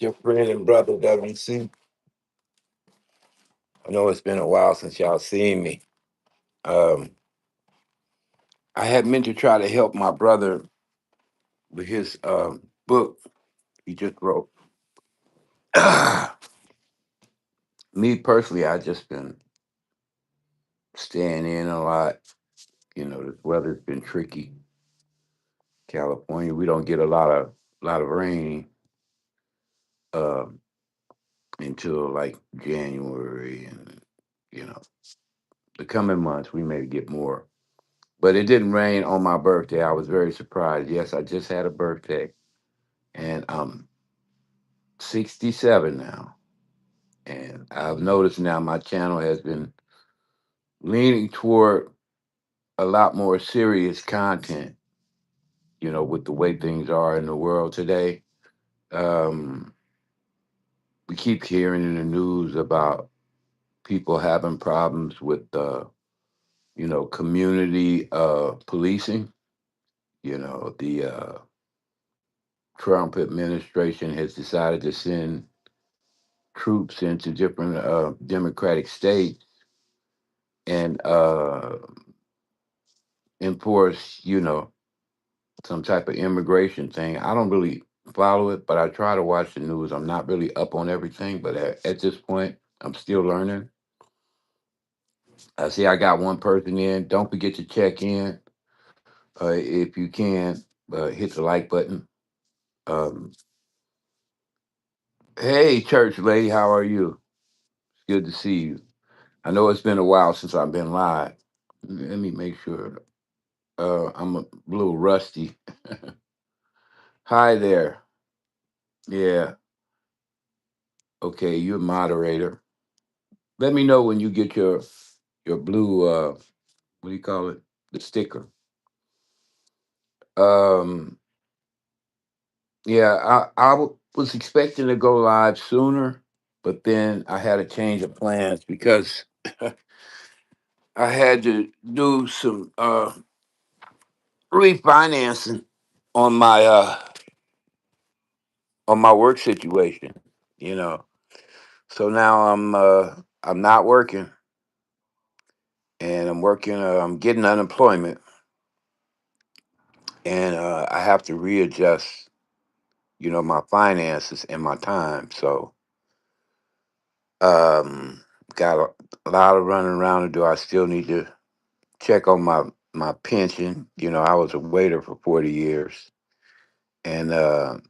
Your friend and brother W.C. I know it's been a while since y'all seen me. Um, I had meant to try to help my brother with his book he just wrote. Me personally, I just been staying in a lot. You know, the weather's been tricky. California, we don't get a lot of rain uh, until like January, and you know, the coming months we may get more. But it didn't rain on my birthday. I was very surprised. Yes, I just had a birthday, and I'm 67 now. And I've noticed now my channel has been leaning toward a lot more serious content, with the way things are in the world today. Um, we keep hearing in the news about people having problems with, community policing. The Trump administration has decided to send troops into different Democratic states and enforce, some type of immigration thing. I don't really follow it, but I try to watch the news. I'm not really up on everything, but at this point, I'm still learning. I see I got one person in. Don't forget to check in if you can. Hit the like button. Um, hey, church lady, how are you? It's good to see you. I know it's been a while since I've been live. Let me make sure. I'm a little rusty. Hi there. Yeah. Okay, you're a moderator. Let me know when you get your blue what do you call it? The sticker. Um yeah, was expecting to go live sooner, but then I had a change of plans because I had to do some refinancing on my work situation, you know. So now I'm not working, and I'm getting unemployment, and I have to readjust, my finances and my time. So um got a lot of running around to do. I still need to check on my pension. I was a waiter for 40 years, and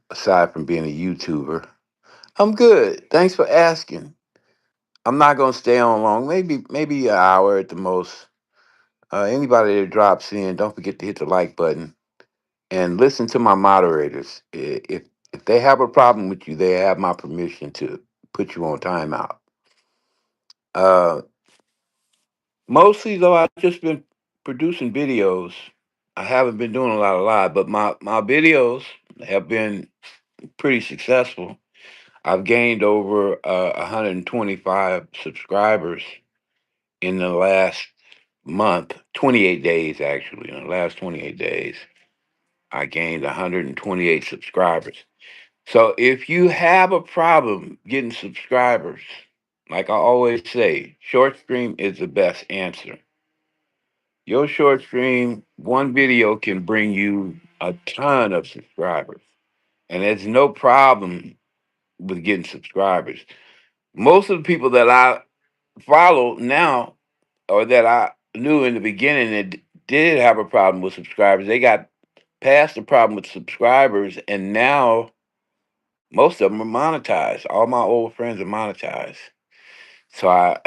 aside from being a YouTuber, I'm good. Thanks for asking. I'm not gonna stay on long. Maybe an hour at the most. Anybody that drops in, don't forget to hit the like button and listen to my moderators. If they have a problem with you, they have my permission to put you on timeout. Uh, Mostly though, I've just been producing videos. I haven't been doing a lot of live, but my videos have been pretty successful. I've gained over 125 subscribers in the last month, 28 days actually. In the last 28 days, I gained 128 subscribers. So if you have a problem getting subscribers, like I always say, short stream is the best answer. Your short stream, one video can bring you a ton of subscribers. And there's no problem with getting subscribers. Most of the people that I follow now, or that I knew in the beginning that did have a problem with subscribers, they got past the problem with subscribers, and now most of them are monetized. All my old friends are monetized. So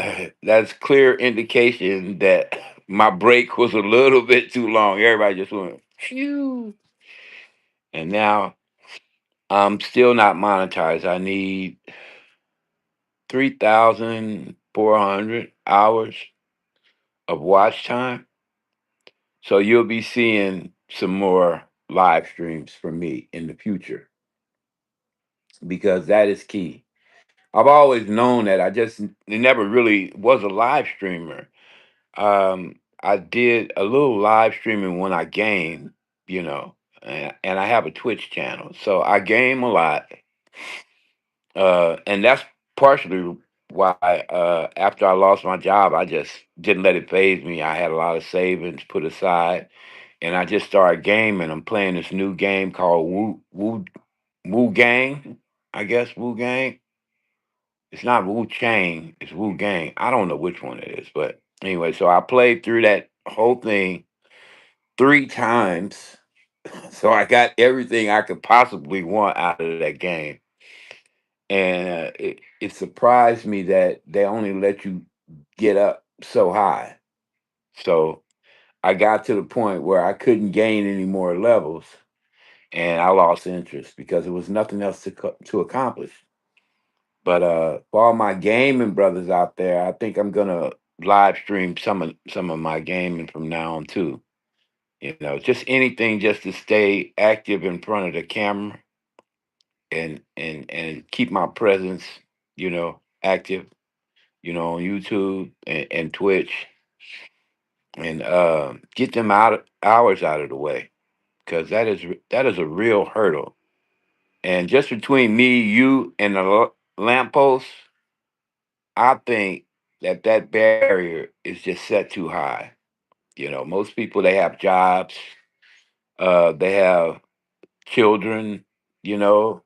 that's clear indication that my break was a little bit too long. Everybody just went, phew. And now I'm still not monetized. I need 3,400 hours of watch time. So you'll be seeing some more live streams from me in the future because that is key. I've always known that. I just never really was a live streamer. I did a little live streaming when I game, and I have a Twitch channel, so I game a lot. And that's partially why after I lost my job, I just didn't let it phase me. I had a lot of savings put aside, and I just started gaming. I'm playing this new game called Wu Gang. I guess Wu Gang. It's not Wu Chang. It's Wu Gang. I don't know which one it is, but anyway. So I played through that whole thing 3 times. So I got everything I could possibly want out of that game, and it surprised me that they only let you get up so high. So I got to the point where I couldn't gain any more levels, and I lost interest because there was nothing else to accomplish. But for all my gaming brothers out there, I think I'm gonna live stream some of my gaming from now on too. You know, just anything just to stay active in front of the camera and keep my presence, active, on YouTube and Twitch, and get them hours out of the way, because that is a real hurdle. And just between me, you, and the lamppost, I think that barrier is just set too high. Most people, they have jobs, they have children, you know,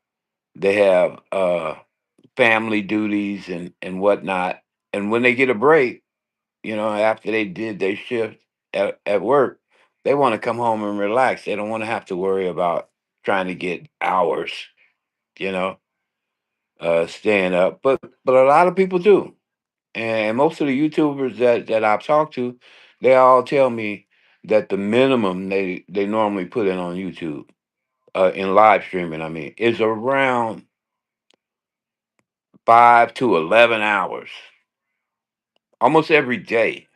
they have family duties and whatnot. And when they get a break, after they did their shift at work, they want to come home and relax. They don't want to have to worry about trying to get hours, you know, staying up. But a lot of people do. And most of the YouTubers that I've talked to, they all tell me that the minimum they normally put in on YouTube, in live streaming, I mean, is around 5 to 11 hours, almost every day.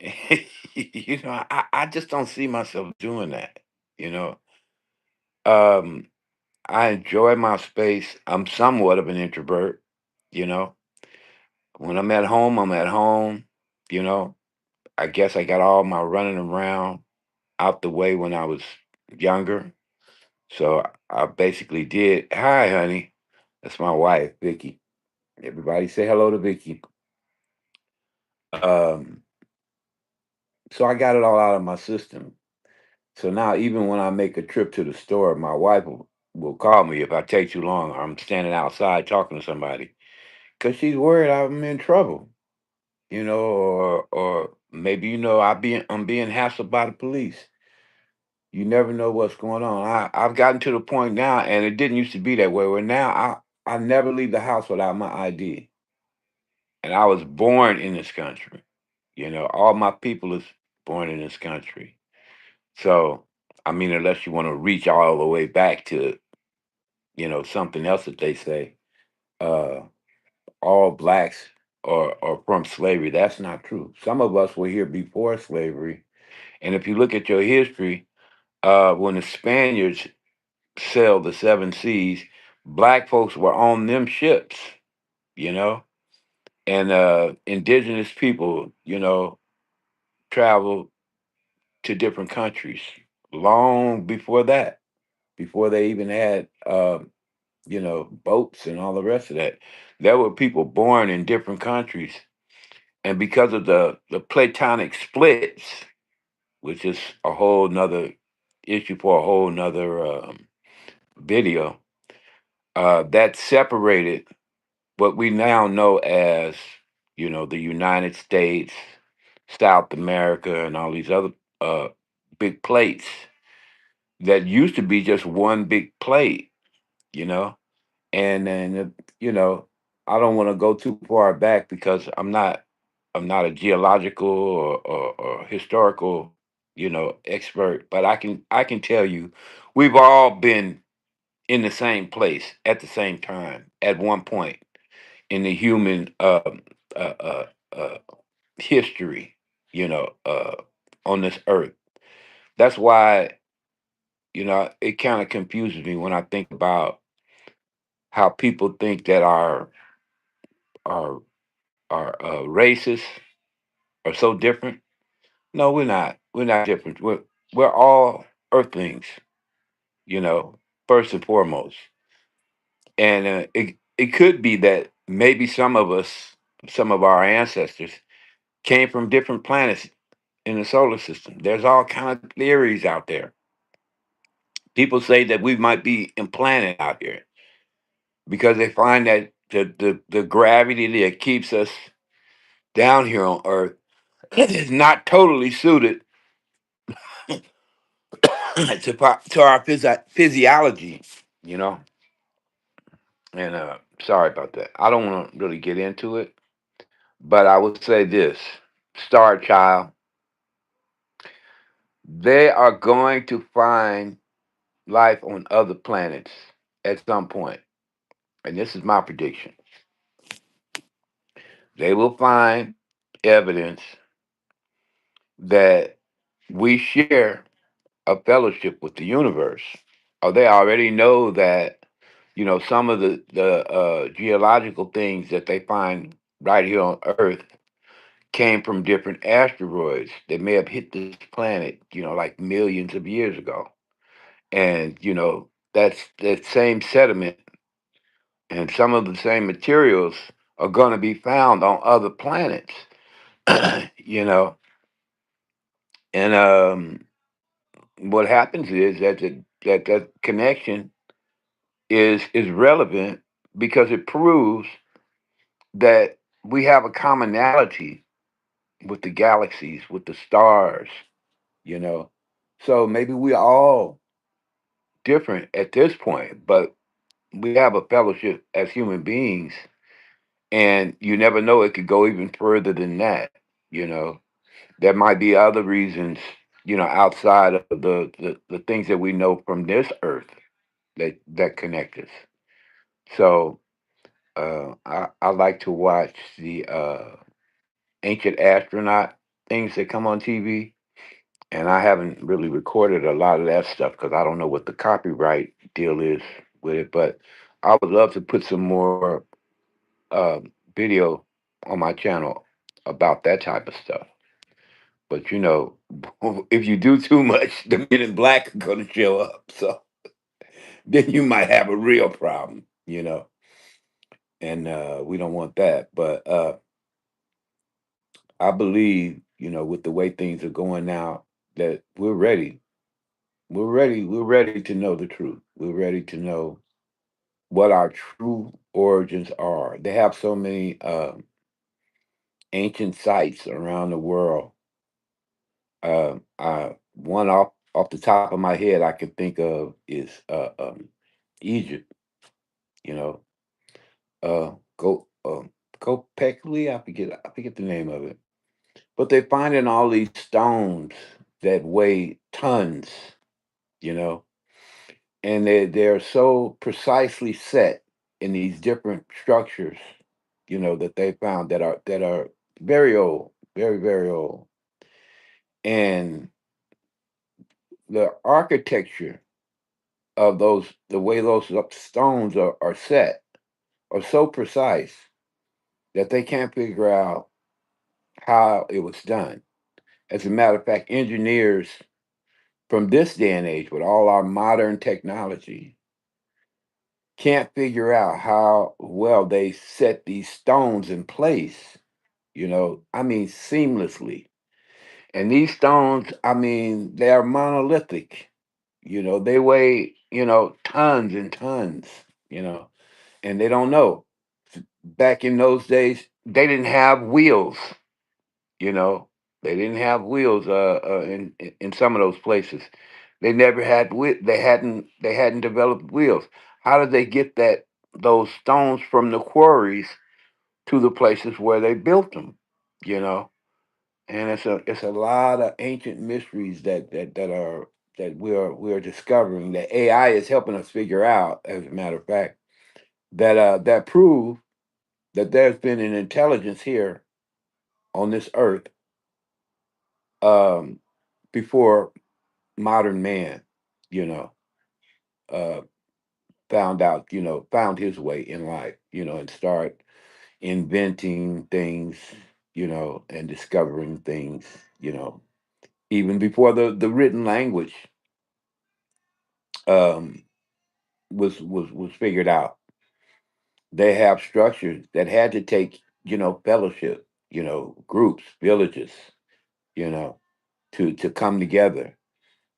I just don't see myself doing that. You know, um, I enjoy my space. I'm somewhat of an introvert. You know, when I'm at home, I'm at home. You know, I guess I got all my running around out the way when I was younger. So I basically did. Hi, honey. That's my wife, Vicky. Everybody say hello to Vicky. Um, so I got it all out of my system. So now, even when I make a trip to the store, my wife will call me if I take too long, or I'm standing outside talking to somebody, because she's worried I'm in trouble, or maybe I'm being hassled by the police. You never know what's going on. I've gotten to the point now, and it didn't used to be that way. Where now I never leave the house without my ID, and I was born in this country. All my people is born in this country. So, I mean, unless you want to reach all the way back to, something else that they say, uh, all blacks are from slavery. That's not true. Some of us were here before slavery. And if you look at your history, when the Spaniards sailed the seven seas, black folks were on them ships, you know, and indigenous people, traveled to different countries long before that, before they even had boats and all the rest of that. There were people born in different countries, and because of the platonic splits, which is a whole nother issue for a whole nother video, that separated what we now know as, the United States, South America, and all these other uh, big plates that used to be just one big plate, you know and then I don't want to go too far back because I'm not a geological or historical expert, but I can tell you we've all been in the same place at the same time at one point in the human uh, uh, uh, history, on this earth. That's why it kind of confuses me when I think about how people think that our races are so different. No, we're not. We're not different. We're all Earthlings, you know, first and foremost. And it could be that maybe some of us, some of our ancestors, came from different planets in the solar system. There's all kind of theories out there. People say that we might be implanted out here because they find that the gravity that keeps us down here on Earth is not totally suited to our physiology, you know. And sorry about that. I don't want to really get into it, but I would say this: Star Child, they are going to find life on other planets at some point, and this is my prediction. They will find evidence that we share a fellowship with the universe, or they already know that, some of the geological things that they find right here on Earth came from different asteroids that may have hit this planet, like millions of years ago. And, that's that same sediment and some of the same materials are going to be found on other planets, you know. And what happens is that connection is relevant because it proves that we have a commonality with the galaxies, with the stars, you know. So maybe we're all different at this point, but we have a fellowship as human beings, and you never know, it could go even further than that, you know. There might be other reasons, outside of the things that we know from this earth that connect us. So I like to watch the ancient astronaut things that come on TV, and I haven't really recorded a lot of that stuff because I don't know what the copyright deal is with it. But I would love to put some more video on my channel about that type of stuff. But if you do too much, the men in black are going to show up. So then you might have a real problem. And we don't want that. But I believe, with the way things are going now, that we're ready. We're ready. We're ready to know the truth. We're ready to know what our true origins are. They have so many ancient sites around the world. One off the top of my head I can think of is Egypt. You know, go Gopekli. I forget the name of it. But they finding all these stones that weigh tons. You know, and they're so precisely set in these different structures. That they found that are very old, very very old, and the architecture of the way those stones are set are so precise that they can't figure out how it was done. As a matter of fact, engineers from this day and age, with all our modern technology, can't figure out how well they set these stones in place, I mean, seamlessly. And these stones, I mean, they are monolithic. They weigh, tons and tons, you know, and they don't know. Back in those days, they didn't have wheels, you know. They didn't have wheels in some of those places. They never had they hadn't developed wheels. How did they get those stones from the quarries to the places where they built them, you know? And it's a lot of ancient mysteries that we're discovering that AI is helping us figure out, as a matter of fact, that prove that there's been an intelligence here on this earth um, before modern man, you know, uh, found his way in life, and start inventing things, and discovering things, even before the written language um, was figured out. they have structures that had to take, fellowship, groups, villages, you know, to come together.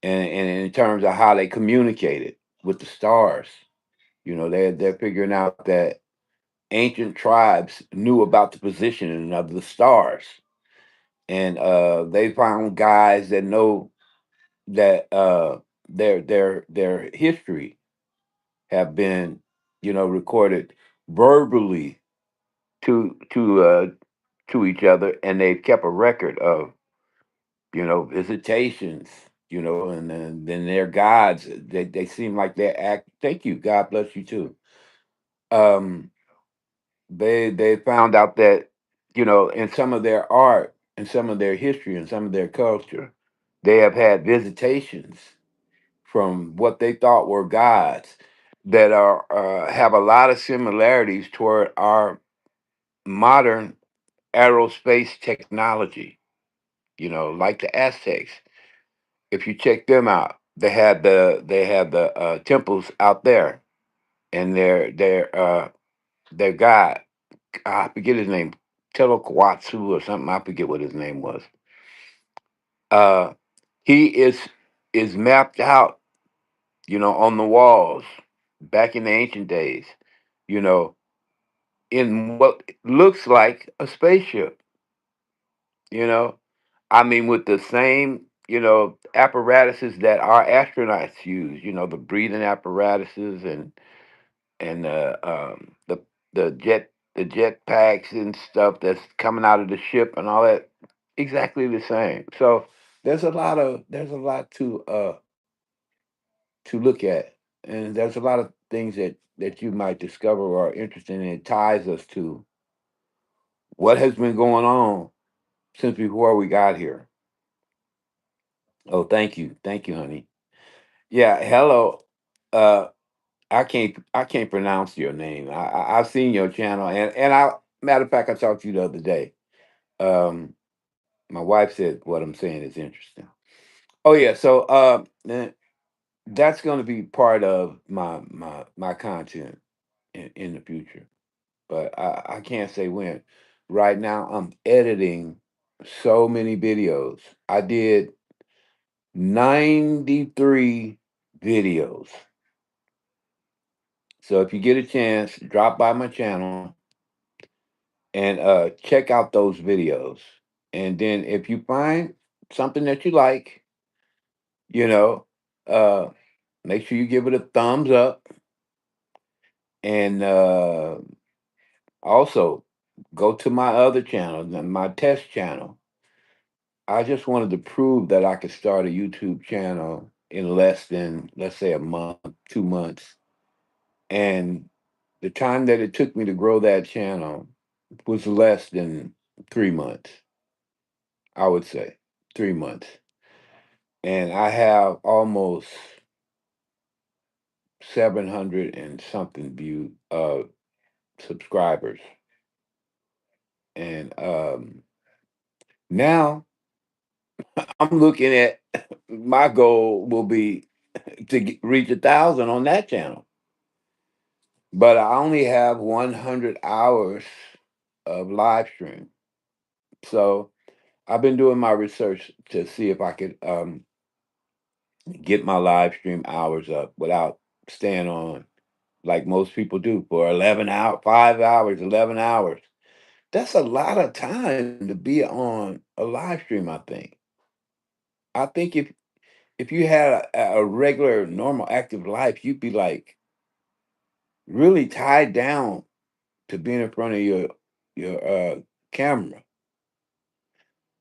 And in terms of how they communicated with the stars, they're figuring out that ancient tribes knew about the positioning of the stars, and they found guys that know that their history have been, recorded verbally to each other, and they've kept a record of, visitations, and then their gods. They seem like they act. Thank you. God bless you too. Um, they found out that, in some of their art and some of their history and some of their culture, they have had visitations from what they thought were gods that are have a lot of similarities toward our modern aerospace technology. Like the Aztecs. If you check them out, they had the temples out there, and their god, I forget his name, Teloquatsu or something. I forget what his name was. Uh, he is mapped out, on the walls back in the ancient days. You know, in what looks like a spaceship. You know, I mean, with the same, apparatuses that our astronauts use. The breathing apparatuses and the jet packs and stuff that's coming out of the ship and all that, exactly the same. So there's a lot to look at, and there's a lot of things that you might discover or are interested in. It ties us to what has been going on since before we got here. Oh, thank you, honey. Yeah, hello. Uh, I can't pronounce your name. I've seen your channel, and I matter of fact, I talked to you the other day. Um, my wife said what I'm saying is interesting. Oh yeah, so that's going to be part of my content in the future, but I can't say when. Right now, I'm editing so many videos. I did 93 videos. So if you get a chance, drop by my channel and check out those videos. And then if you find something that you like, you know, uh, make sure you give it a thumbs up. And also go to my other channel, my test channel. I just wanted to prove that I could start a YouTube channel in less than, let's say, a month, 2 months. And the time that it took me to grow that channel was less than 3 months, I would say 3 months. And I have almost 700 and something subscribers. And now I'm looking at my goal will be to reach 1,000 on that channel. But I only have 100 hours of live stream. So I've been doing my research to see if I could get my live stream hours up without staying on like most people do for 11 hours, 5 hours, 11 hours. That's a lot of time to be on a live stream, I think. I think if you had a regular, normal, active life, you'd be like really tied down to being in front of your camera.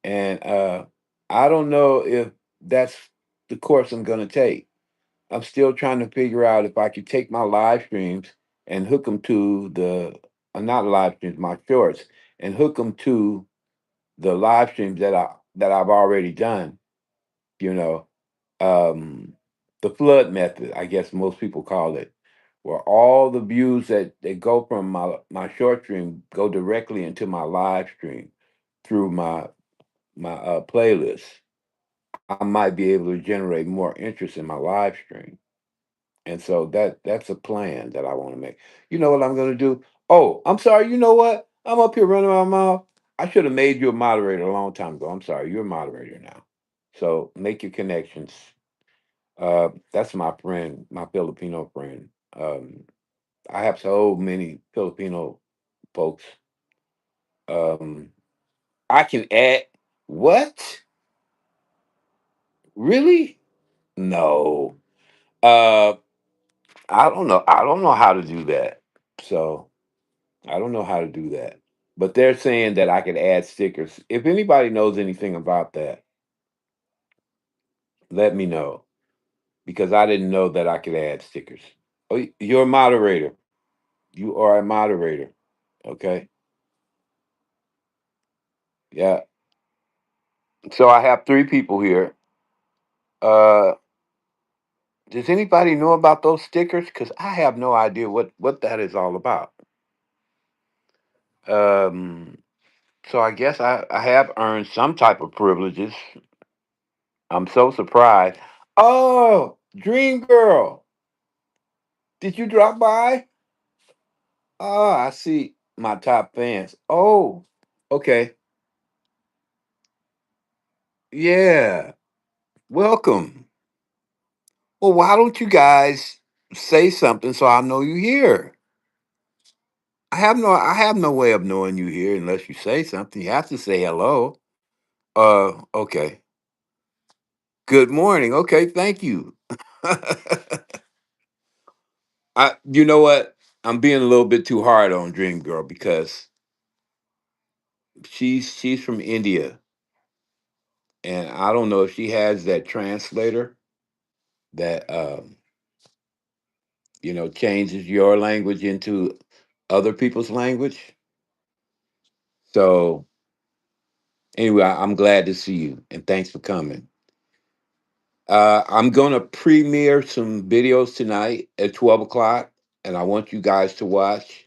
And I don't know if that's the course I'm going to take. I'm still trying to figure out if I could take my live streams and hook them to not live streams, my shorts, and hook them to the live streams that I've already done. You know, um, the flood method, I guess most people call it, where all the views that go from my short stream go directly into my live stream through my playlist. I might be able to generate more interest in my live stream. And so that's a plan that I want to make. You know what I'm going to do? Oh, I'm sorry. You know what? I'm up here running my mouth. I should have made you a moderator a long time ago. I'm sorry. You're a moderator now. So make your connections. That's my friend, my Filipino friend. I have so many Filipino folks. Um, I can add what? Really? No. Uh, I don't know. I don't know how to do that. So I don't know how to do that. But they're saying that I can add stickers. If anybody knows anything about that, let me know because I didn't know that I could add stickers. Oh, you're a moderator. You are a moderator. Okay. Yeah. So I have three people here. Uh, does anybody know about those stickers? Because I have no idea what that is all about. Um, so I guess I have earned some type of privileges. I'm so surprised. Oh, Dream Girl, did you drop by? Oh, I see my top fans. Oh, okay. Yeah. Welcome. Well, why don't you guys say something so I know you here? I have no way of knowing you here unless you say something. You have to say hello. Okay. Good morning. Okay, thank you. You know what? I'm being a little bit too hard on Dream Girl because she's from India, and I don't know if she has that translator that changes your language into other people's language. So anyway, I'm glad to see you, and thanks for coming. I'm gonna premiere some videos tonight at 12 o'clock, and I want you guys to watch.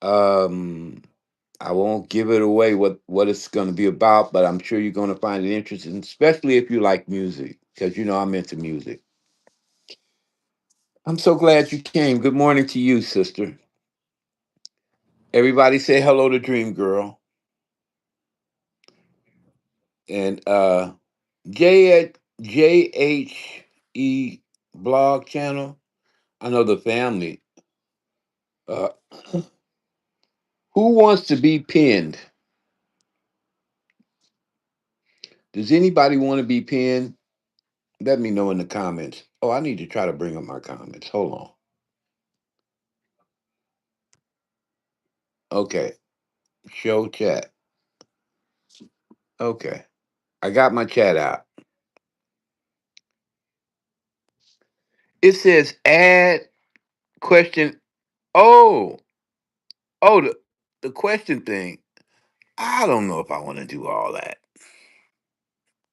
Um, I won't give it away what it's going to be about, but I'm sure you're going to find it interesting, especially if you like music, because I'm into music. I'm so glad you came. Good morning to you, sister. Everybody say hello to Dream Girl and JHE blog channel. I know the family. Uh, who wants to be pinned? Does anybody want to be pinned? Let me know in the comments. Oh, I need to try to bring up my comments. Hold on. Okay. Show chat. Okay. I got my chat out. It says add question. Oh, the question thing. I don't know if I want to do all that.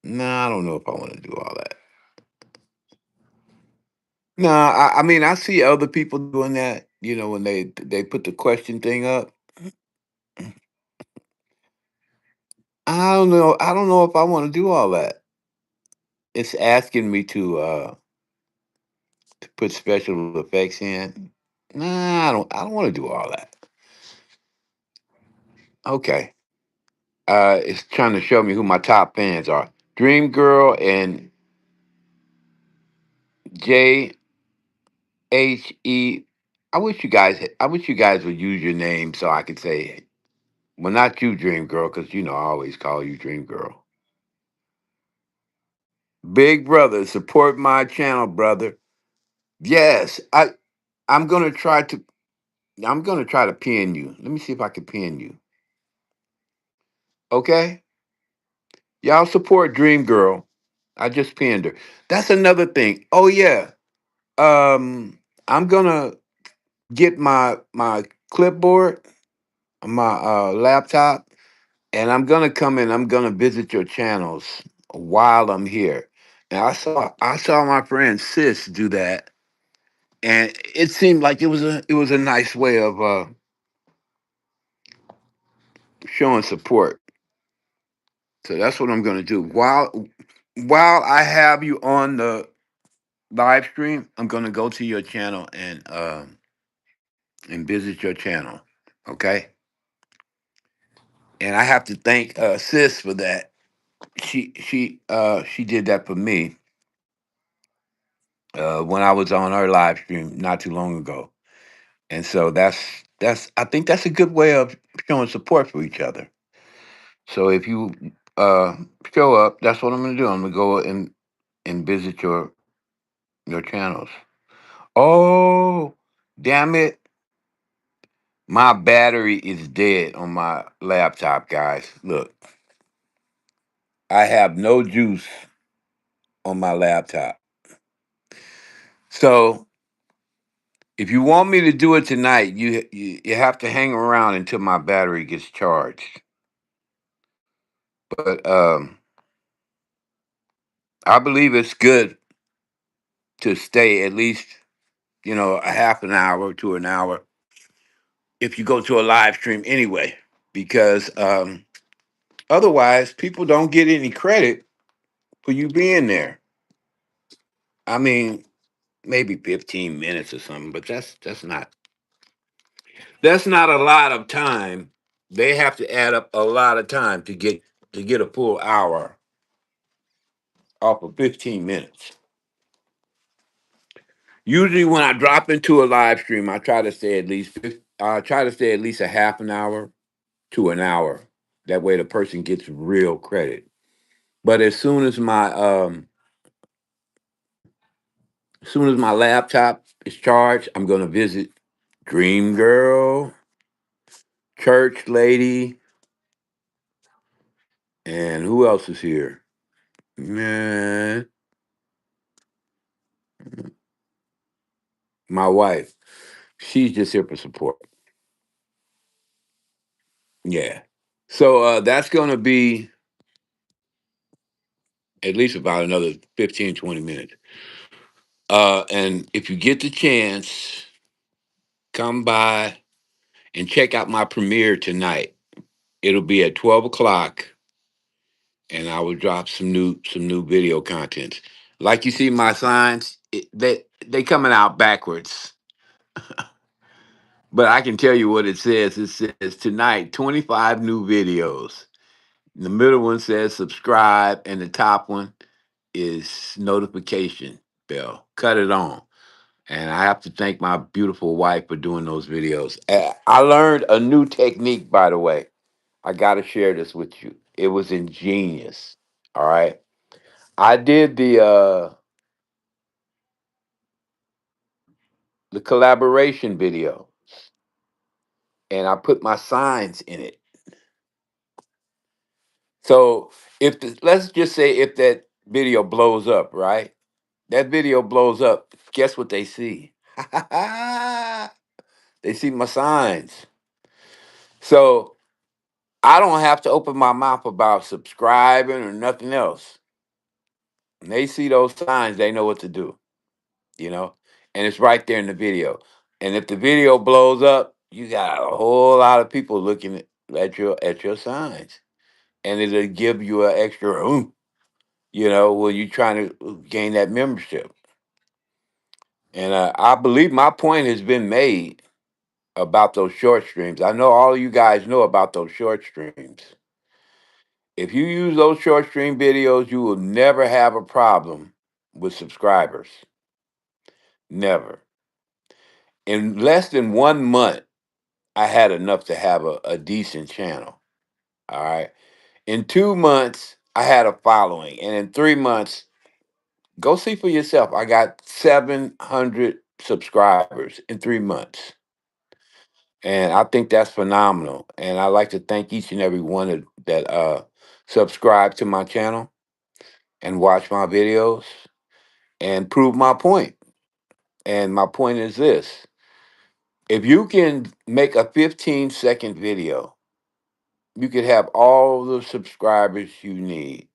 No, I don't know if I want to do all that. No, I mean I see other people doing that. When they put the question thing up. I don't know. I don't know if I want to do all that. It's asking me to put special effects in. Nah, I don't want to do all that. Okay. It's trying to show me who my top fans are. Dream Girl and J H E. I wish you guys would use your name so I could say, well, not you, Dream Girl, because I always call you Dream Girl. Big brother, support my channel, brother. Yes, I'm gonna try to. I'm gonna try to pin you. Let me see if I can pin you. Okay, y'all support Dream Girl. I just pinned her. That's another thing. Oh yeah. I'm gonna get my clipboard, my laptop, and I'm gonna come in. I'm gonna visit your channels while I'm here. And I saw my friend Sis do that, and it seemed like it was a nice way of showing support. So that's what I'm gonna do while I have you on the live stream. I'm gonna go to your channel and visit your channel. Okay, and I have to thank Sis for that. She did that for me when I was on her live stream not too long ago, and so that's I think that's a good way of showing support for each other. So if you uh, show up, that's what I'm gonna do. I'm gonna go and visit your channels. Oh, damn it! My battery is dead on my laptop, guys. Look, I have no juice on my laptop. So if you want me to do it tonight, you have to hang around until my battery gets charged. But I believe it's good to stay at least a half an hour to an hour if you go to a live stream anyway, because otherwise people don't get any credit for you being there. I mean, maybe 15 minutes or something, but that's not a lot of time. They have to add up a lot of time to get a full hour off of 15 minutes. Usually when I drop into a live stream, I try to stay at least a half an hour to an hour. That way the person gets real credit. But as soon as my laptop is charged, I'm gonna visit Dream Girl, Church Lady, and who else is here? Man, my wife. She's just here for support. Yeah. So that's gonna be at least about another 15, 20 minutes. And if you get the chance, come by and check out my premiere tonight. It'll be at 12 o'clock, and I will drop some new video content. Like you see my signs, they coming out backwards, but I can tell you what it says. It says tonight 25 new videos. The middle one says subscribe, and the top one is notification bell. Cut it on. And I have to thank my beautiful wife for doing those videos. I learned a new technique, by the way. I got to share this with you. It was ingenious. All right. I did the collaboration video, and I put my signs in it. So let's just say if that video blows up, right? That video blows up. Guess what they see? They see my signs. So I don't have to open my mouth about subscribing or nothing else. When they see those signs, they know what to do, you know? And it's right there in the video. And if the video blows up, you got a whole lot of people looking at your signs. And it'll give you an extra when you're trying to gain that membership. And I believe my point has been made about those short streams. I know all of you guys know about those short streams. If you use those short stream videos, you will never have a problem with subscribers. Never. In less than 1 month, I had enough to have a decent channel. All right. In 2 months, I had a following. And in 3 months, go see for yourself. I got 700 subscribers in 3 months. And I think that's phenomenal. And I like to thank each and every one that subscribe to my channel and watch my videos and prove my point. And my point is this: if you can make a 15-second video, you could have all the subscribers you need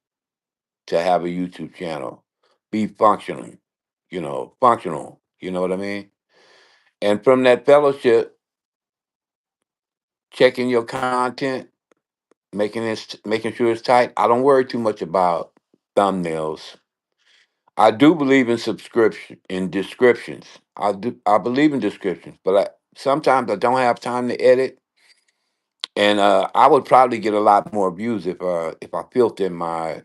to have a YouTube channel be functional. You know what I mean? And from that fellowship, checking your content, making sure it's tight. I don't worry too much about thumbnails. I do believe in descriptions. I believe in descriptions, but sometimes I don't have time to edit. And I would probably get a lot more views if I filtered my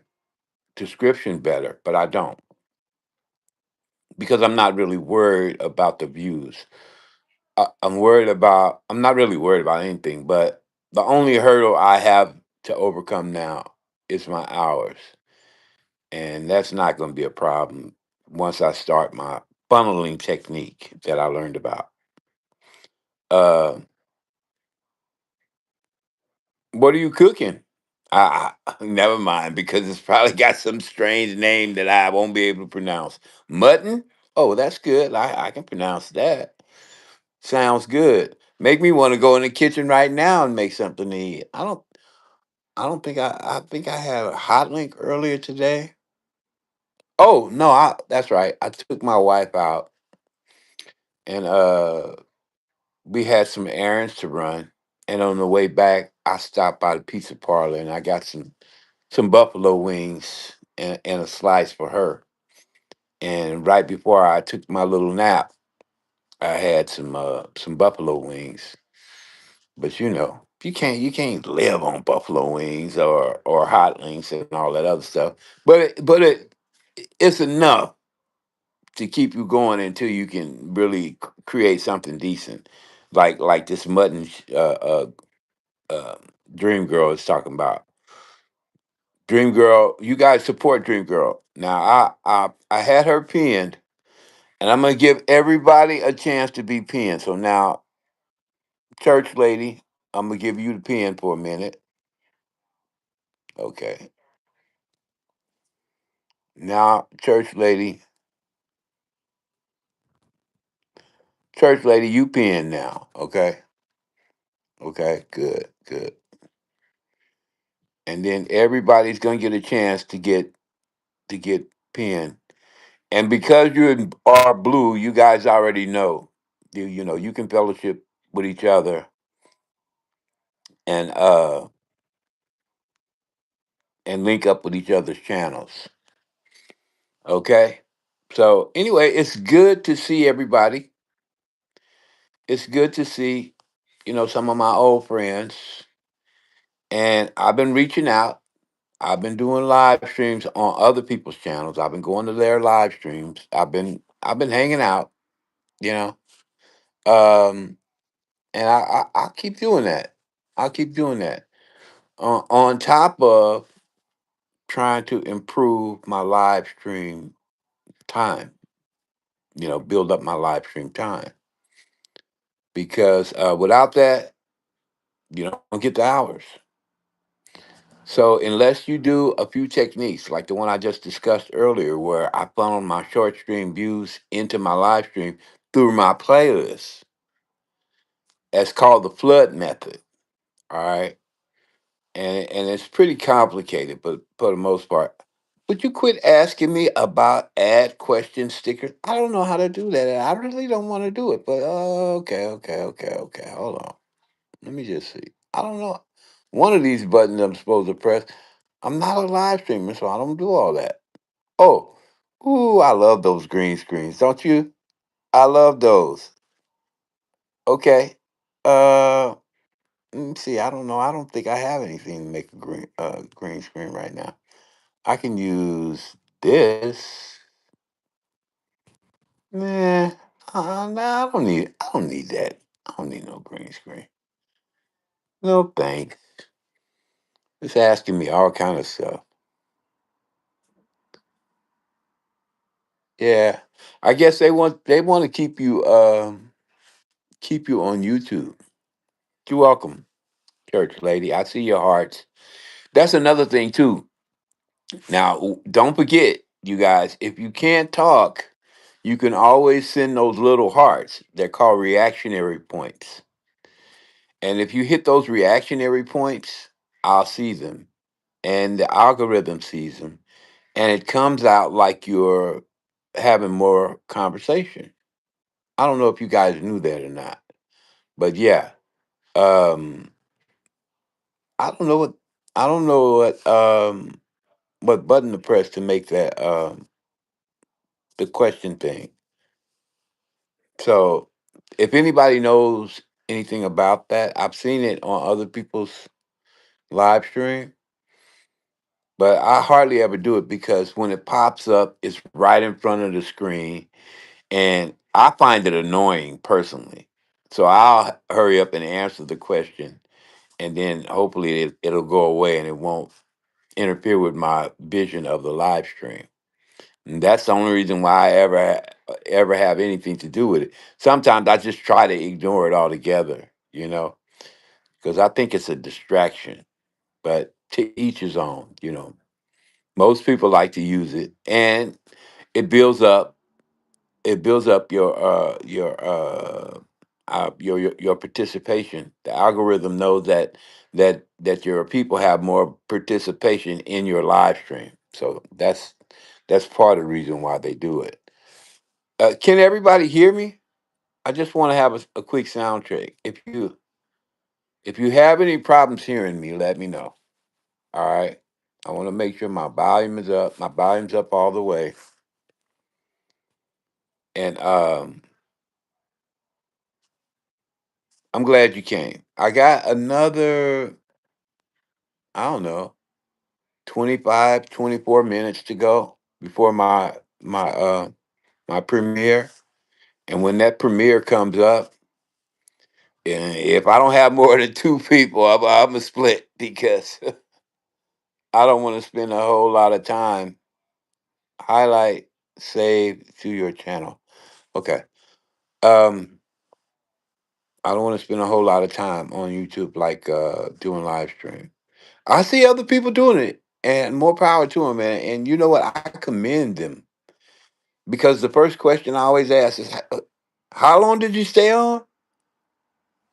description better, but I don't because I'm not really worried about the views. I'm worried about. I'm not really worried about anything, but the only hurdle I have to overcome now is my hours, and that's not going to be a problem once I start my funneling technique that I learned about. Uh, what are you cooking? Never mind because it's probably got some strange name that I won't be able to pronounce. Mutton? Oh, that's good. I can pronounce that. Sounds good. Make me want to go in the kitchen right now and make something to eat. I don't think I think I had a hot link earlier today. Oh no, that's right. I took my wife out and we had some errands to run. And on the way back, I stopped by the pizza parlor and I got some buffalo wings and a slice for her. And right before I took my little nap, I had some buffalo wings. But you can't live on buffalo wings or hot links and all that other stuff. It's enough to keep you going until you can really create something decent, like this mutton uh, Dream Girl is talking about. Dream Girl, you guys support Dream Girl. Now I had her pinned, and I'm gonna give everybody a chance to be pinned. So now, church lady, I'm gonna give you the pin for a minute. Okay. Now, church lady, you pin now. Okay. Okay. Good. Good. And then everybody's gonna get a chance to get pinned. And because you are blue, you guys already know. You can fellowship with each other and uh and link up with each other's channels. Okay. So anyway, it's good to see everybody. It's good to see, some of my old friends. And I've been reaching out. I've been doing live streams on other people's channels. I've been going to their live streams. I've been hanging out, you know. Um, and I'll keep doing that. I'll keep doing that. On top of trying to improve my live stream time, build up my live stream time. Because without that, you don't get the hours. So unless you do a few techniques like the one I just discussed earlier, where I funnel my short stream views into my live stream through my playlist, that's called the flood method. All right. And it's pretty complicated, but for the most part. Would you quit asking me about add question stickers? I don't know how to do that. I really don't want to do it, but okay, okay, okay, okay. Hold on. Let me just see. I don't know. One of these buttons I'm supposed to press. I'm not a live streamer, so I don't do all that. Oh, ooh, I love those green screens, don't you? I love those. Okay. Uh, Let me see. I don't know. I don't think I have anything to make a green screen right now. I can use this. Nah, nah, I don't need that. I don't need no green screen. No thanks. It's asking me all kind of stuff. Yeah, I guess they want to keep you on YouTube. You're welcome, church lady. I see your hearts. That's another thing too. Now, don't forget, you guys, if you can't talk, you can always send those little hearts. They're called reactionary points. And if you hit those reactionary points, I'll see them. And the algorithm sees them. And it comes out like you're having more conversation. I don't know if you guys knew that or not. But yeah. Um I don't know what button to press to make that the question thing. So if anybody knows anything about that. I've seen it on other people's live stream, but I hardly ever do it because when it pops up, it's right in front of the screen, and I find it annoying personally. So I'll hurry up and answer the question, and then hopefully it'll go away and it won't interfere with my vision of the live stream. And that's the only reason why I ever have anything to do with it. Sometimes I just try to ignore it altogether, because I think it's a distraction. But to each his own. Most people like to use it, and it builds up. It builds up your participation. The algorithm knows that your people have more participation in your live stream. So that's part of the reason why they do it. Can everybody hear me? I just want to have a quick sound check. If you have any problems hearing me, let me know. All right. I want to make sure my volume is up. My volume's up all the way. And I'm glad you came. I got another, I don't know, 25, 24 minutes to go before my premiere. And when that premiere comes up, and if I don't have more than two people, I'm gonna split because I don't want to spend a whole lot of time. Highlight, save to your channel. Okay. Um, I don't want to spend a whole lot of time on YouTube like doing live stream. I see other people doing it, and more power to them. And you know what? I commend them because the first question I always ask is, "How long did you stay on?"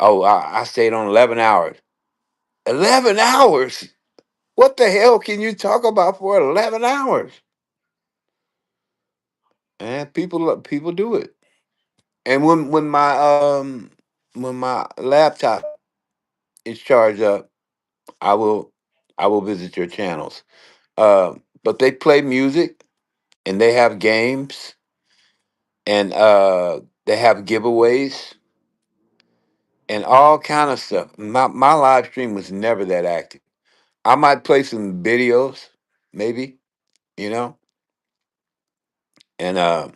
Oh, I stayed on 11 hours. 11 hours. What the hell can you talk about for 11 hours? And people do it. And when my laptop is charged up, I will I will visit your channels. But they play music and they have games and they have giveaways and all kind of stuff. My live stream was never that active. I might play some videos, maybe, you know, and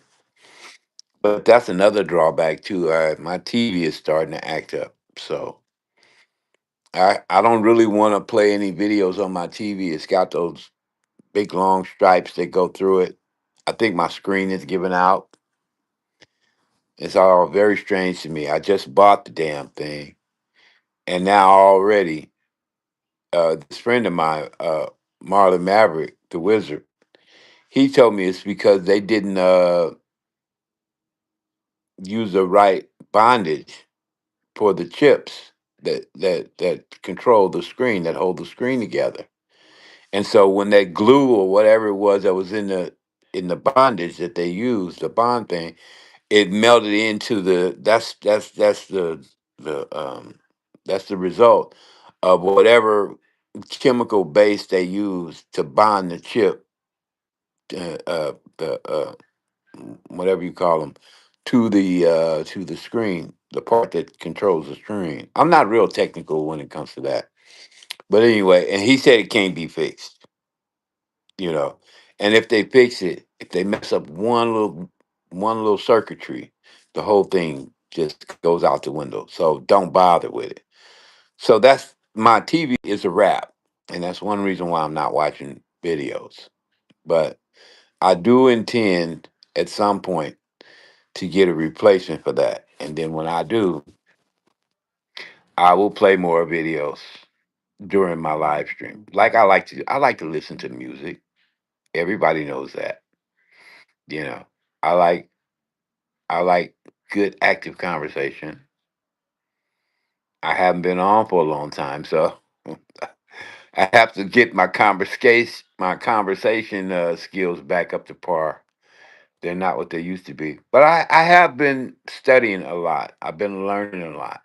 but that's another drawback too. My TV is starting to act up, so I don't really want to play any videos on my TV. It's got those big long stripes that go through it. I think my screen is giving out. It's all very strange to me. I just bought the damn thing, and now already, this friend of mine, Marlon Maverick, the Wizard, he told me it's because they didn't use the right bondage for the chips that control the screen, that hold the screen together. And so when that glue or whatever it was that was in the bondage that they used, the bond thing, it melted into the that's the result of whatever chemical base they use to bond the chip, the whatever you call them, to the screen, the part that controls the screen. I'm not real technical when it comes to that, but anyway, and he said it can't be fixed, you know. And if they fix it, if they mess up one little circuitry, the whole thing just goes out the window. So don't bother with it. So that's my TV is a wrap, and that's one reason why I'm not watching videos. But I do intend at some point to get a replacement for that, and then when I do, I will play more videos during my live stream. Like I like to listen to music. Everybody knows that. You know, I like I like good active conversation. I haven't been on for a long time, so I have to get my conversation skills back up to par. They're not what they used to be. But I have been studying a lot. I've been learning a lot.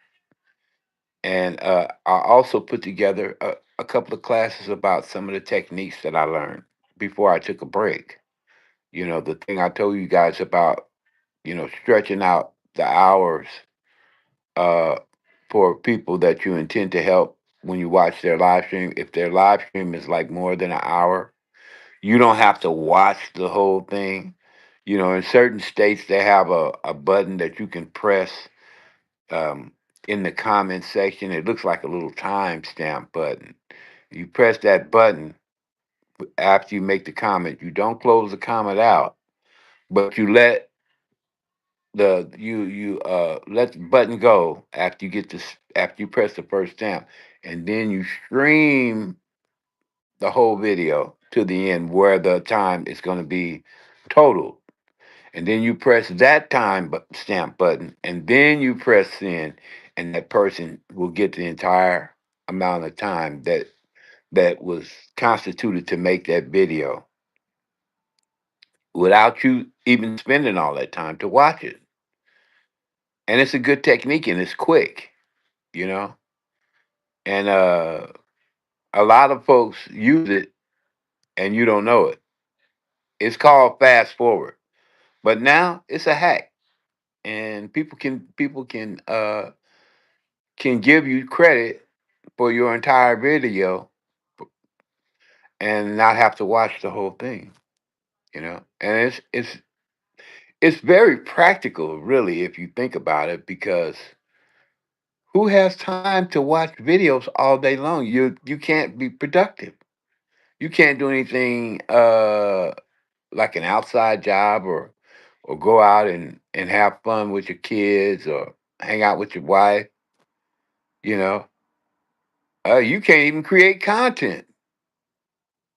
And I also put together a couple of classes about some of the techniques that I learned before I took a break. The thing I told you guys about, stretching out the hours uh, people that you intend to help when you watch their live stream. If their live stream is like more than an hour, you don't have to watch the whole thing. You know, in certain states, they have a button that you can press um, in the comment section. It looks like a little timestamp button. You press that button after you make the comment. You don't close the comment out, but you let let the button go after you get this after you press the first stamp, and then you stream the whole video to the end where the time is going to be total. And then you press that stamp button, and then you press send, and that person will get the entire amount of time that was constituted to make that video without you even spending all that time to watch it. And it's a good technique, and it's quick, you know. And a lot of folks use it, and you don't know it. It's called fast forward, but now it's a hack, and people can give you credit for your entire video and not have to watch the whole thing, you know. And it's very practical, really, if you think about it, because who has time to watch videos all day long? You can't be productive. You can't do anything like an outside job, or go out and have fun with your kids, or hang out with your wife. You know, you can't even create content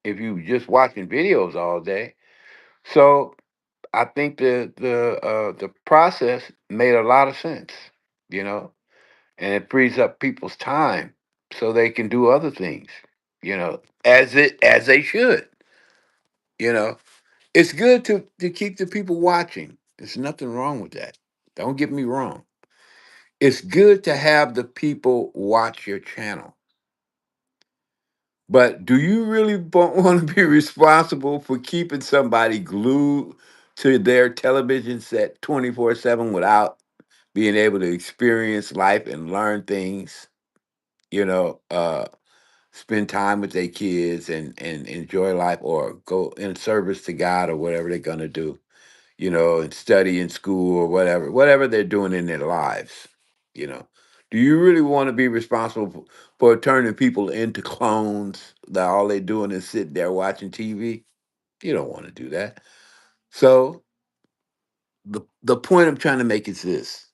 if you just watching videos all day. So I think the process made a lot of sense, you know, and it frees up people's time so they can do other things, you know, as they should, you know. It's good to keep the people watching. There's nothing wrong with that. Don't get me wrong. It's good to have the people watch your channel. But do you really want to be responsible for keeping somebody glued to their television set 24/7 without being able to experience life and learn things, you know, spend time with their kids and enjoy life, or go in service to God, or whatever they're going to do, you know, and study in school, or whatever they're doing in their lives, you know. Do you really want to be responsible for turning people into clones that all they're doing is sitting there watching TV? You don't want to do that. So the point I'm trying to make is this: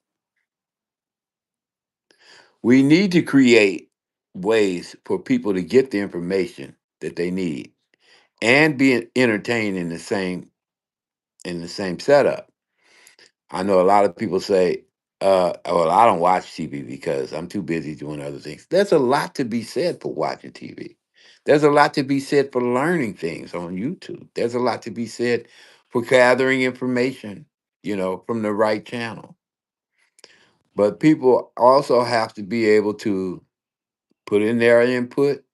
we need to create ways for people to get the information that they need and be entertained in the same setup. I know a lot of people say, well, I don't watch TV because I'm too busy doing other things. There's a lot to be said for watching TV. There's a lot to be said for learning things on YouTube. There's a lot to be said for gathering information, you know, from the right channel. But people also have to be able to put in their input,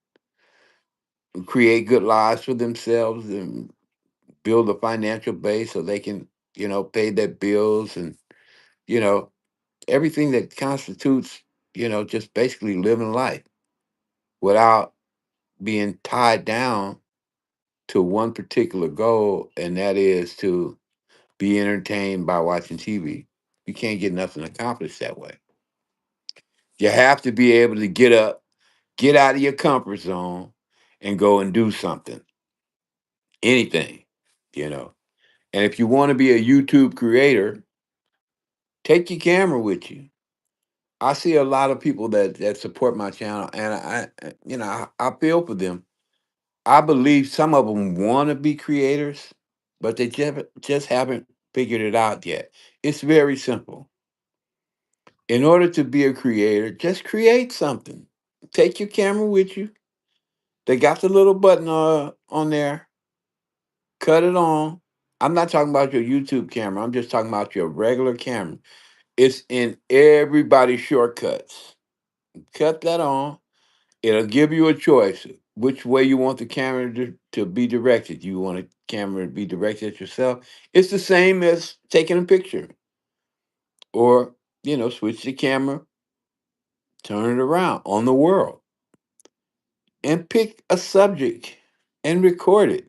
create good lives for themselves, and build a financial base so they can, you know, pay their bills, and, you know, everything that constitutes, you know, just basically living life without being tied down to one particular goal, and that is to be entertained by watching TV. You can't get nothing accomplished that way. You have to be able to get up, get out of your comfort zone, and go and do something, anything, you know. And if you want to be a YouTube creator, take your camera with you. I see a lot of people that support my channel, and you know, I feel for them. I believe some of them want to be creators, but they just haven't figured it out yet. It's very simple. In order to be a creator, just create something. Take your camera with you. They got the little button on there. Cut it on. I'm not talking about your YouTube camera. I'm just talking about your regular camera. It's in everybody's shortcuts. Cut that on. It'll give you a choice which way you want the camera to be directed. You want a camera to be directed at yourself. It's the same as taking a picture, or, you know, switch the camera turn it around on the world and pick a subject and record it.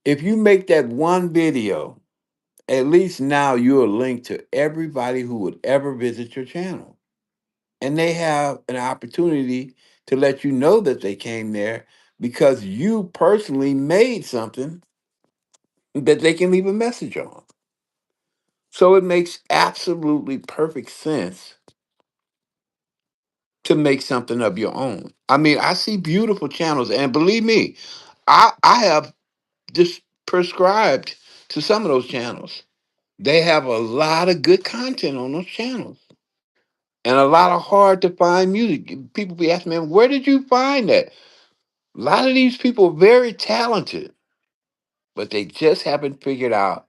If you make that one video, at least now you're linked to everybody who would ever visit your channel. And they have an opportunity to let you know that they came there because you personally made something that they can leave a message on. So it makes absolutely perfect sense to make something of your own. I mean, I see beautiful channels, and believe me, I have just prescribed to some of those channels. They have a lot of good content on those channels and a lot of hard to find music. People be asking me, where did you find that? A lot of these people are very talented, but they just haven't figured out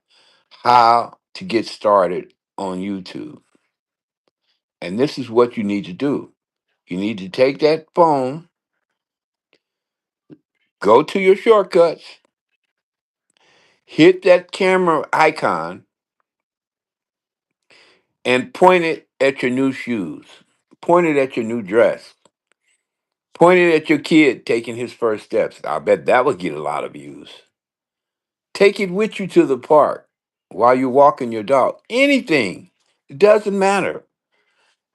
how to get started on YouTube. And this is what you need to do. You need to take that phone, go to your shortcuts, hit that camera icon, and point it at your new shoes. Point it at your new dress. Point it at your kid taking his first steps. I bet that would get a lot of views. Take it with you to the park while you're walking your dog. Anything. It doesn't matter.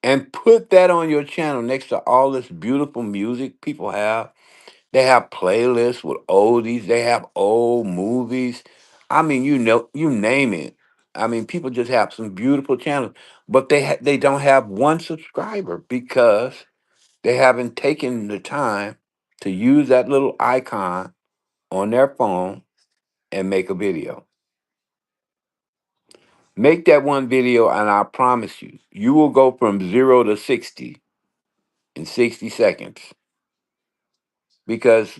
And put that on your channel next to all this beautiful music people have. They have playlists with oldies. They have old movies. I mean, you name it. I mean, people just have some beautiful channels, but they don't have one subscriber because they haven't taken the time to use that little icon on their phone and make a video. Make that one video, and I promise you, you will go from 0 to 60 in 60 seconds because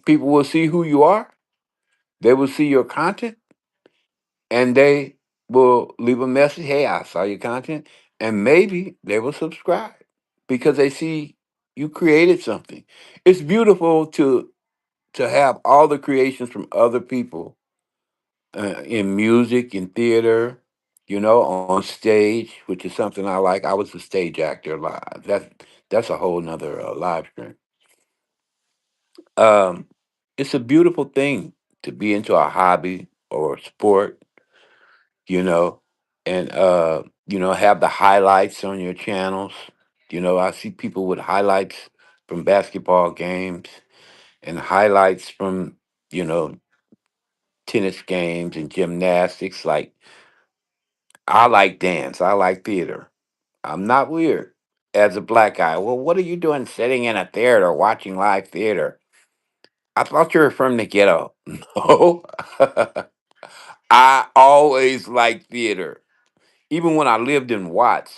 people will see who you are, they will see your content, and they will leave a message. Hey, I saw your content, and maybe they will subscribe because they see you created something. It's beautiful to have all the creations from other people in music, in theater, on stage, which is something I like. I was a stage actor live. That's a whole nother live stream. Um, it's a beautiful thing to be into a hobby or a sport, you know, and have the highlights on your channels. I see people with highlights from basketball games and highlights from, you know, tennis games and gymnastics. Like, I like dance, I like theater. I'm not weird as a black guy. Well, what are you doing sitting in a theater watching live theater? I thought you were from the ghetto. No. I always liked theater. Even when I lived in Watts,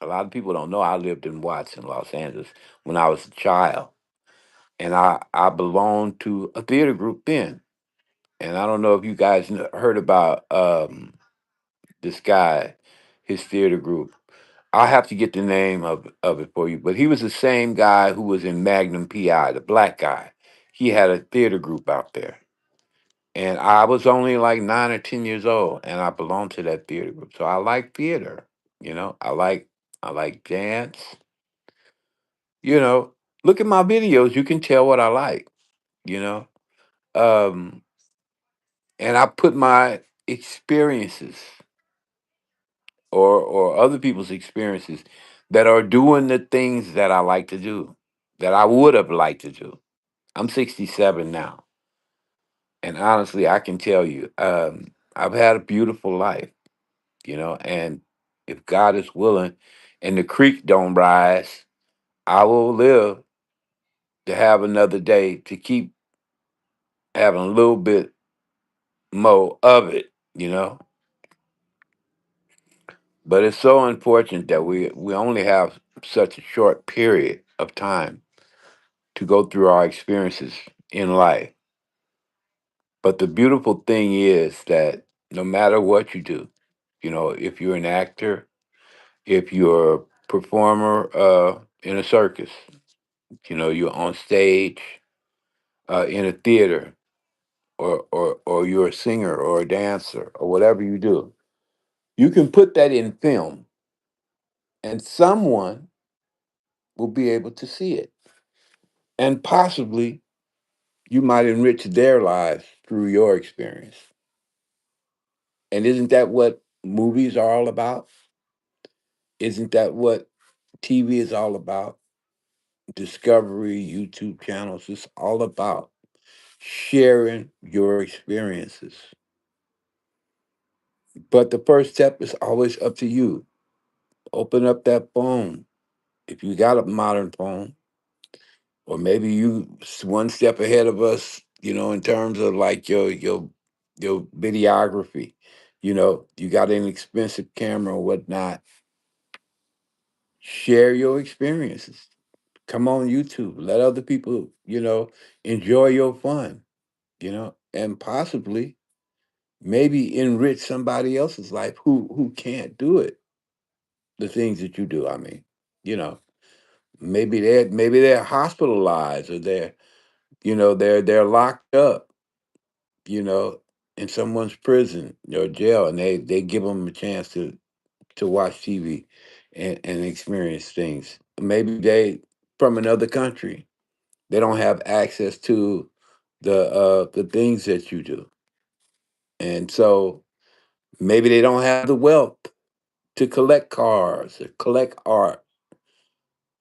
a lot of people don't know I lived in Watts in Los Angeles when I was a child. And I belonged to a theater group then. And I don't know if you guys heard about this guy, his theater group. I'll have to get the name of it for you. But he was the same guy who was in Magnum PI, the black guy. He had a theater group out there. And I was only like 9 or 10 years old, and I belonged to that theater group. So I like theater. I like dance. You know, look at my videos. You can tell what I like. You know, um, and I put my experiences or other people's experiences that are doing the things that I like to do, that I would have liked to do. I'm 67 now, and honestly, I can tell you, I've had a beautiful life, and if God is willing, and the creek don't rise, I will live to have another day to keep having a little bit more of it, you know. But it's so unfortunate that we only have such a short period of time to go through our experiences in life. But the beautiful thing is that no matter what you do, if you're an actor, if you're a performer in a circus, you're on stage in a theater, or you're a singer or a dancer or whatever you do, you can put that in film and someone will be able to see it. And possibly you might enrich their lives through your experience. And isn't that what movies are all about? Isn't that what TV is all about? Discovery, YouTube channels, it's all about sharing your experiences. But the first step is always up to you. Open up that phone. If you got a modern phone, or maybe you one step ahead of us, in terms of like your videography. You got an expensive camera or whatnot. Share your experiences. Come on YouTube. Let other people, enjoy your fun, and possibly maybe enrich somebody else's life who can't do it. The things that you do. I mean, you know, maybe they're hospitalized, or they're locked up, you know, in someone's prison or jail, and they give them a chance to watch TV and experience things. Maybe they from another country. They don't have access to the things that you do, and so maybe they don't have the wealth to collect cars or collect art,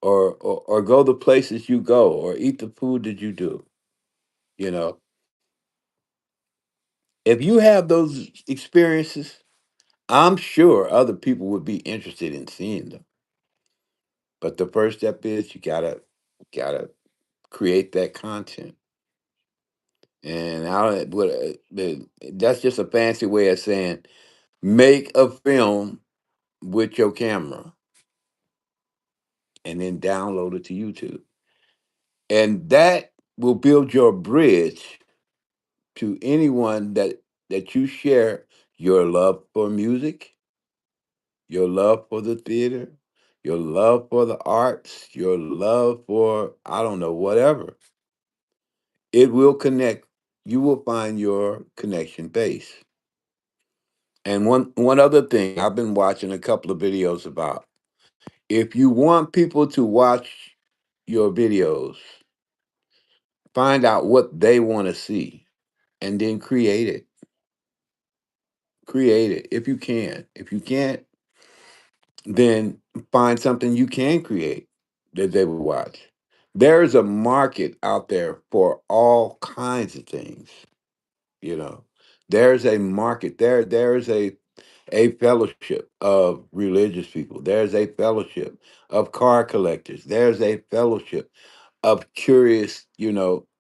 or go the places you go, or eat the food that you do. You know, if you have those experiences, I'm sure other people would be interested in seeing them. But the first step is you gotta create that content. And that's just a fancy way of saying make a film with your camera and then download it to YouTube. And that will build your bridge to anyone that you share your love for music, your love for the theater, your love for the arts, your love for, I don't know, whatever. It will connect. You will find your connection base. And one other thing, I've been watching a couple of videos about. If you want people to watch your videos, find out what they want to see and then create it. Create it if you can. If you can't, then find something you can create that they will watch. There's a market out there for all kinds of things, you know. There's a market there's a fellowship of religious people. There's a fellowship of car collectors. There's a fellowship of curious,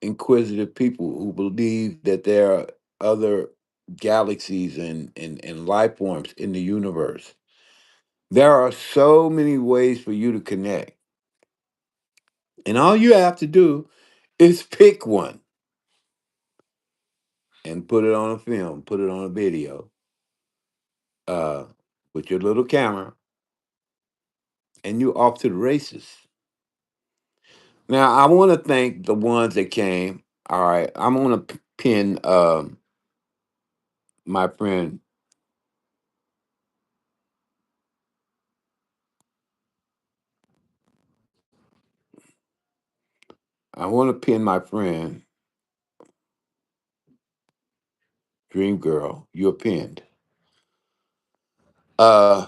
inquisitive people who believe that there are other galaxies and life forms in the universe. There are so many ways for you to connect. And all you have to do is pick one and put it on a film, put it on a video, uh, with your little camera, and you're off to the races. Now, I want to thank the ones that came. All right, I'm going to pin my friend. I want to pin my friend, Dream Girl. You're pinned. Uh,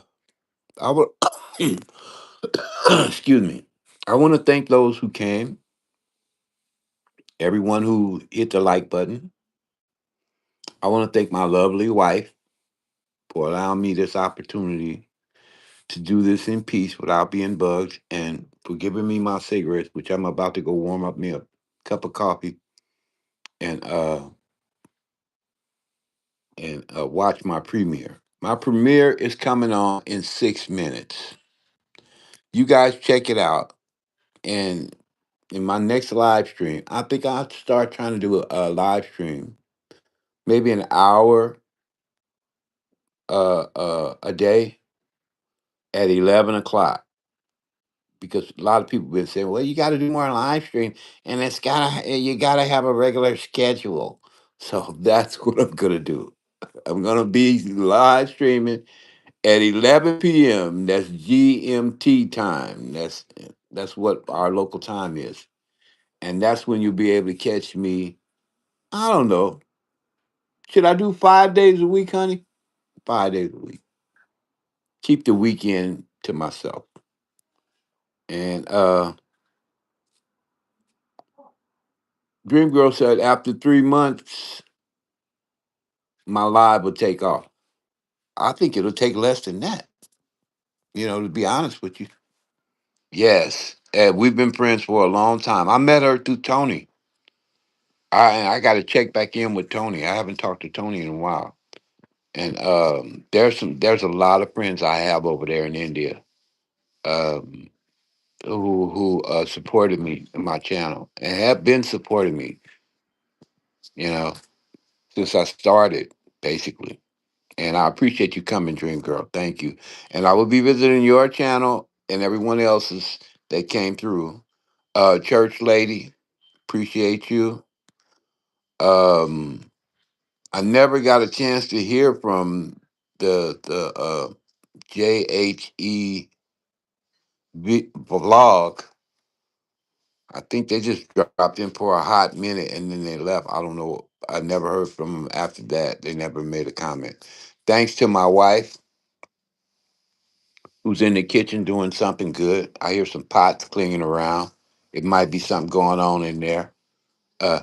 I would, excuse me. I want to thank those who came, everyone who hit the like button. I want to thank my lovely wife for allowing me this opportunity to do this in peace without being bugged, and for giving me my cigarettes, which I'm about to go warm up me a cup of coffee and watch my premiere. My premiere is coming on in 6 minutes. You guys check it out. And in my next live stream, I think I'll start trying to do a live stream, maybe an hour a day at 11 o'clock. Because a lot of people have been saying, well, you got to do more live stream, and you gotta have a regular schedule. So that's what I'm gonna do. I'm gonna be live streaming at 11 p.m. That's GMT time. That's what our local time is, and that's when you'll be able to catch me. I don't know. Should I do 5 days a week, honey? 5 days a week. Keep the weekend to myself. And Dream Girl said after 3 months, my live will take off. I think it'll take less than that. To be honest with you. Yes, we've been friends for a long time. I met her through Tony. I got to check back in with Tony. I haven't talked to Tony in a while. And there's a lot of friends I have over there in India, um, who supported me in my channel and have been supporting me, you know, since I started, basically. And I appreciate you coming, Dream Girl. Thank you. And I will be visiting your channel and everyone else's that came through. Church Lady, appreciate you. Um, I never got a chance to hear from the JHE vlog. I think they just dropped in for a hot minute and then they left. I don't know. I never heard from them after that. They never made a comment. Thanks to my wife, who's in the kitchen doing something good. I hear some pots clinging around. It might be something going on in there. Uh,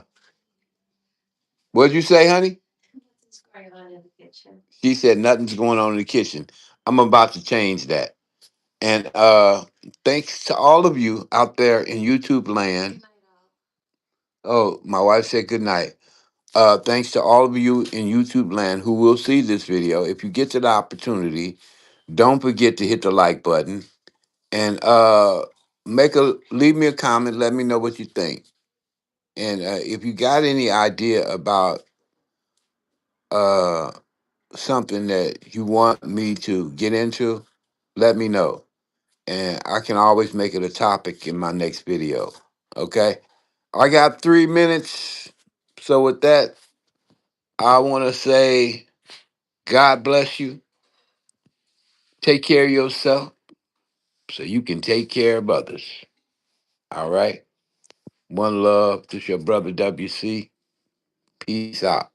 what'd you say, honey? She said nothing's going on in the kitchen. I'm about to change that. And thanks to all of you out there in YouTube land. Oh, my wife said good night. Thanks to all of you in YouTube land who will see this video. If you get to the opportunity, don't forget to hit the like button and leave me a comment. Let me know what you think. And if you got any idea about uh, something that you want me to get into, let me know. And I can always make it a topic in my next video. Okay? I got 3 minutes. So with that, I want to say God bless you. Take care of yourself so you can take care of others. All right? One love. This your brother WC. Peace out.